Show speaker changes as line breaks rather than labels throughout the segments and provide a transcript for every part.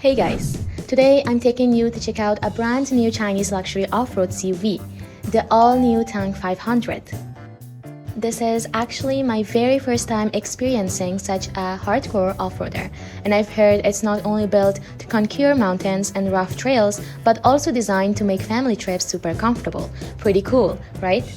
Hey guys, today I'm taking you to check out a brand new Chinese luxury off-road CUV, the all-new Tank 500. This is actually my very first time experiencing such a hardcore off-roader, and I've heard it's not only built to conquer mountains and rough trails, but also designed to make family trips super comfortable. Pretty cool, right?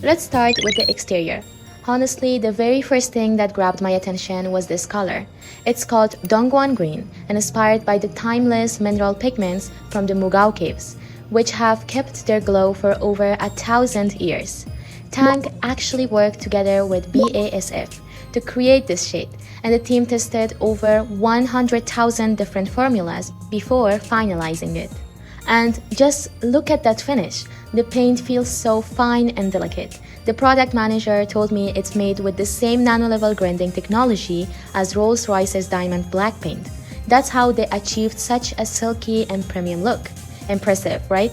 Let's start with the exterior. Honestly, the very first thing that grabbed my attention was this color. It's called Dunhuang Green and inspired by the timeless mineral pigments from the Mugao caves, which have kept their glow for over 1,000 years. Tank actually worked together with BASF to create this shade, and the team tested over 100,000 different formulas before finalizing it. And just look at that finish. The paint feels so fine and delicate. The product manager told me it's made with the same nano-level grinding technology as Rolls-Royce's diamond black paint. That's how they achieved such a silky and premium look. Impressive, right?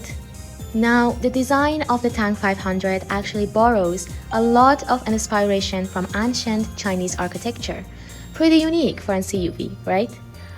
Now, the design of the Tank 500 actually borrows a lot of inspiration from ancient Chinese architecture. Pretty unique for an CUV, right?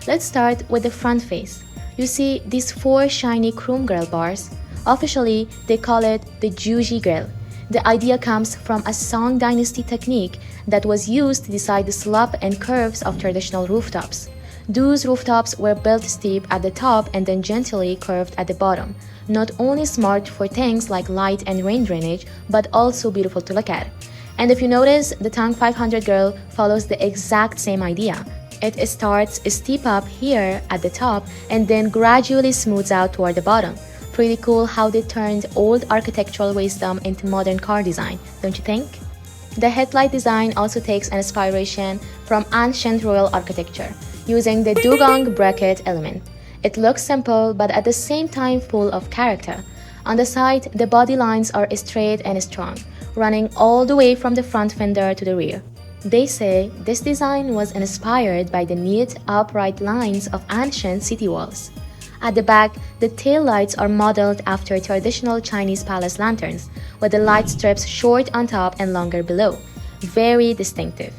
Let's start with the front face. You see these four shiny chrome grille bars. Officially, they call it the Juzhe grille. The idea comes from a Song Dynasty technique that was used to decide the slope and curves of traditional rooftops. Those rooftops were built steep at the top and then gently curved at the bottom. Not only smart for things like light and rain drainage, but also beautiful to look at. And if you notice, the Tank 500 grille follows the exact same idea. It starts steep up here at the top and then gradually smooths out toward the bottom. Pretty cool how they turned old architectural wisdom into modern car design, don't you think? The headlight design also takes inspiration from ancient royal architecture, using the Dougong bracket element. It looks simple, but at the same time full of character. On the side, the body lines are straight and strong, running all the way from the front fender to the rear. They say this design was inspired by the neat, upright lines of ancient city walls. At the back, the taillights are modeled after traditional Chinese palace lanterns, with the light strips short on top and longer below. Very distinctive.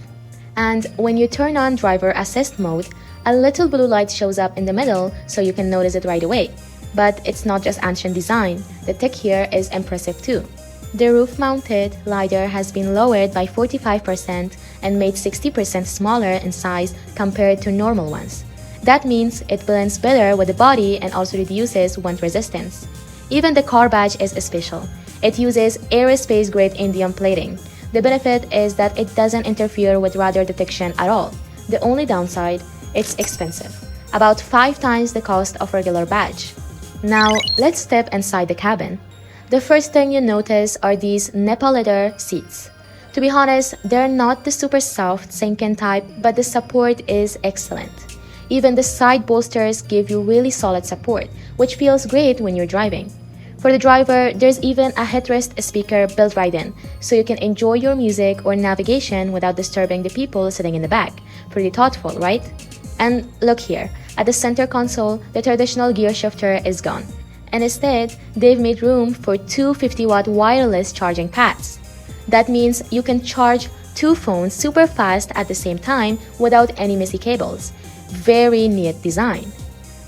And when you turn on driver assist mode, a little blue light shows up in the middle so you can notice it right away. But it's not just ancient design, the tech here is impressive too. The roof-mounted LiDAR has been lowered by 45% and made 60% smaller in size compared to normal ones. That means it blends better with the body and also reduces wind resistance. Even the car badge is special. It uses aerospace-grade indium plating. The benefit is that it doesn't interfere with radar detection at all. The only downside, it's expensive, about 5 times the cost of a regular badge. Now, let's step inside the cabin. The first thing you notice are these Nappa leather seats. To be honest, they're not the super soft, sinking type, but the support is excellent. Even the side bolsters give you really solid support, which feels great when you're driving. For the driver, there's even a headrest speaker built right in, so you can enjoy your music or navigation without disturbing the people sitting in the back. Pretty thoughtful, right? And look here, at the center console, the traditional gear shifter is gone. And instead, they've made room for two 50-watt wireless charging pads. That means you can charge 2 phones super fast at the same time without any messy cables. Very neat design.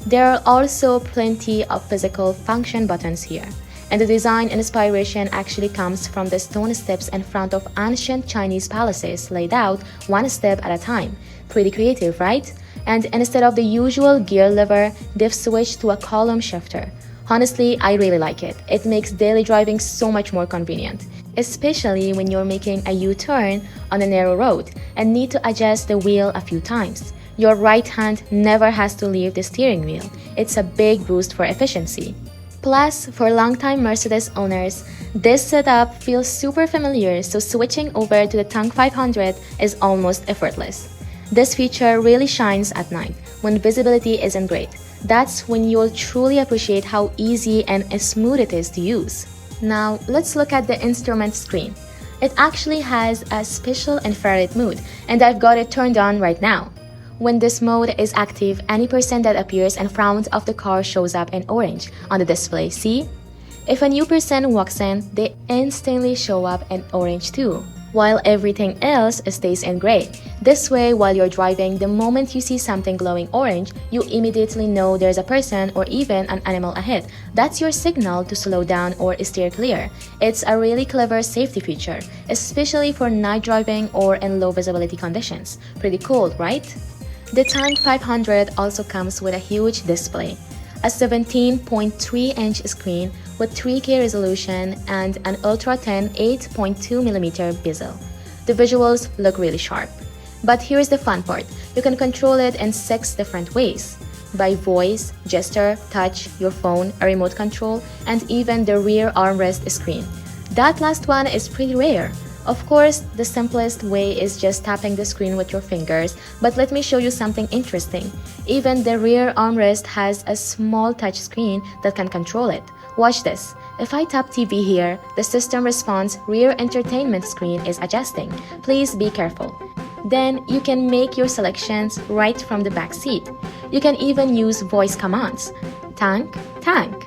There are also plenty of physical function buttons here, and the design inspiration actually comes from the stone steps in front of ancient Chinese palaces laid out one step at a time. Pretty creative, right? And instead of the usual gear lever, they've switched to a column shifter. Honestly, I really like it. It makes daily driving so much more convenient, especially when you're making a U-turn on a narrow road and need to adjust the wheel a few times. Your right hand never has to leave the steering wheel. It's a big boost for efficiency. Plus, for longtime Mercedes owners, this setup feels super familiar, so switching over to the Tank 500 is almost effortless. This feature really shines at night, when visibility isn't great. That's when you'll truly appreciate how easy and smooth it is to use. Now, let's look at the instrument screen. It actually has a special infrared mode, and I've got it turned on right now. When this mode is active, any person that appears in front of the car shows up in orange on the display, see? If a new person walks in, they instantly show up in orange too. while everything else stays in gray. This way, while you're driving, the moment you see something glowing orange, you immediately know there's a person or even an animal ahead. That's your signal to slow down or steer clear. It's a really clever safety feature, especially for night driving or in low visibility conditions. Pretty cool, right? The Tank 500 also comes with a huge display, a 17.3-inch screen with 3K resolution and an ultra-thin 8.2mm bezel. The visuals look really sharp. But here's the fun part. You can control it in 6 different ways: by voice, gesture, touch, your phone, a remote control, and even the rear armrest screen. That last one is pretty rare. Of course, the simplest way is just tapping the screen with your fingers, but let me show you something interesting. Even the rear armrest has a small touch screen that can control it. Watch this. If I tap TV here, the system response rear entertainment screen is adjusting. Please be careful. Then you can make your selections right from the back seat. You can even use voice commands. Tank, tank.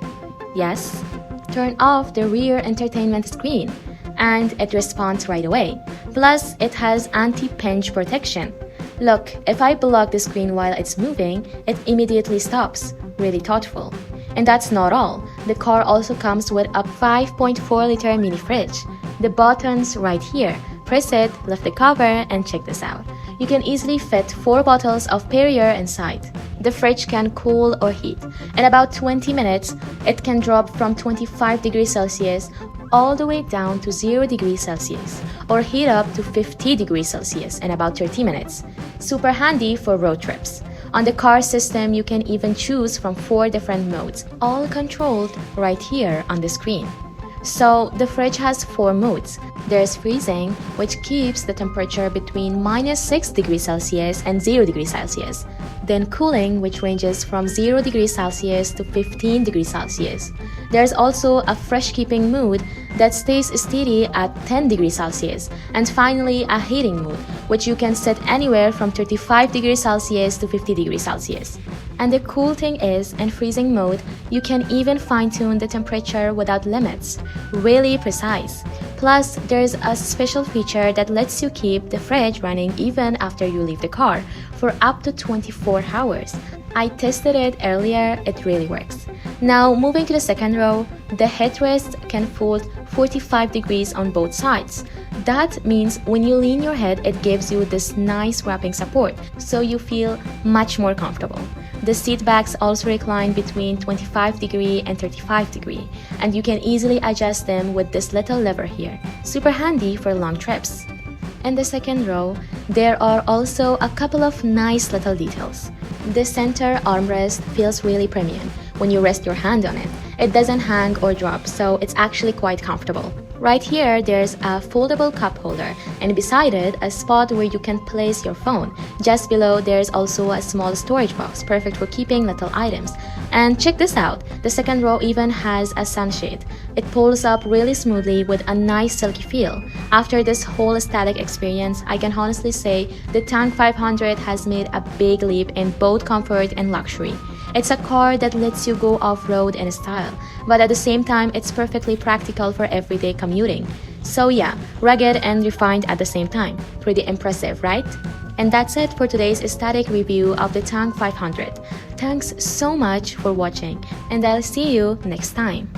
Yes. Turn off the rear entertainment screen, and it responds right away. Plus, it has anti-pinch protection. Look, if I block the screen while it's moving, it immediately stops. Really thoughtful. And that's not all. The car also comes with a 5.4-liter mini fridge. The button's right here. Press it, lift the cover, and check this out. You can easily fit 4 bottles of Perrier inside. The fridge can cool or heat. In about 20 minutes, it can drop from 25 degrees Celsius all the way down to 0 degrees Celsius, or heat up to 50 degrees Celsius in about 30 minutes. Super handy for road trips. On the car system, you can even choose from 4 different modes, all controlled right here on the screen. So the fridge has 4 modes. There's freezing, which keeps the temperature between -6 degrees Celsius and 0 degrees Celsius. Then cooling, which ranges from 0 degrees Celsius to 15 degrees Celsius. There's also a fresh keeping mode that stays steady at 10 degrees Celsius. And finally, a heating mode, which you can set anywhere from 35 degrees Celsius to 50 degrees Celsius. And the cool thing is, in freezing mode, you can even fine-tune the temperature without limits. Really precise. Plus, there's a special feature that lets you keep the fridge running even after you leave the car for up to 24 hours. I tested it earlier, it really works. Now, moving to the second row, the headrest can fold 45 degrees on both sides. That means when you lean your head, it gives you this nice wrapping support, so you feel much more comfortable. The seat backs also recline between 25 degree and 35 degree, and you can easily adjust them with this little lever here. Super handy for long trips. In the second row, there are also a couple of nice little details. The center armrest feels really premium when you rest your hand on it. It doesn't hang or drop, so it's actually quite comfortable. Right here, there's a foldable cup holder, and beside it, a spot where you can place your phone. Just below, there's also a small storage box, perfect for keeping little items. And check this out, the second row even has a sunshade. It pulls up really smoothly with a nice silky feel. After this whole static experience, I can honestly say the Tank 500 has made a big leap in both comfort and luxury. It's a car that lets you go off-road in style, but at the same time, it's perfectly practical for everyday commuting. So yeah, rugged and refined at the same time. Pretty impressive, right? And that's it for today's static review of the Tank 500. Thanks so much for watching, and I'll see you next time.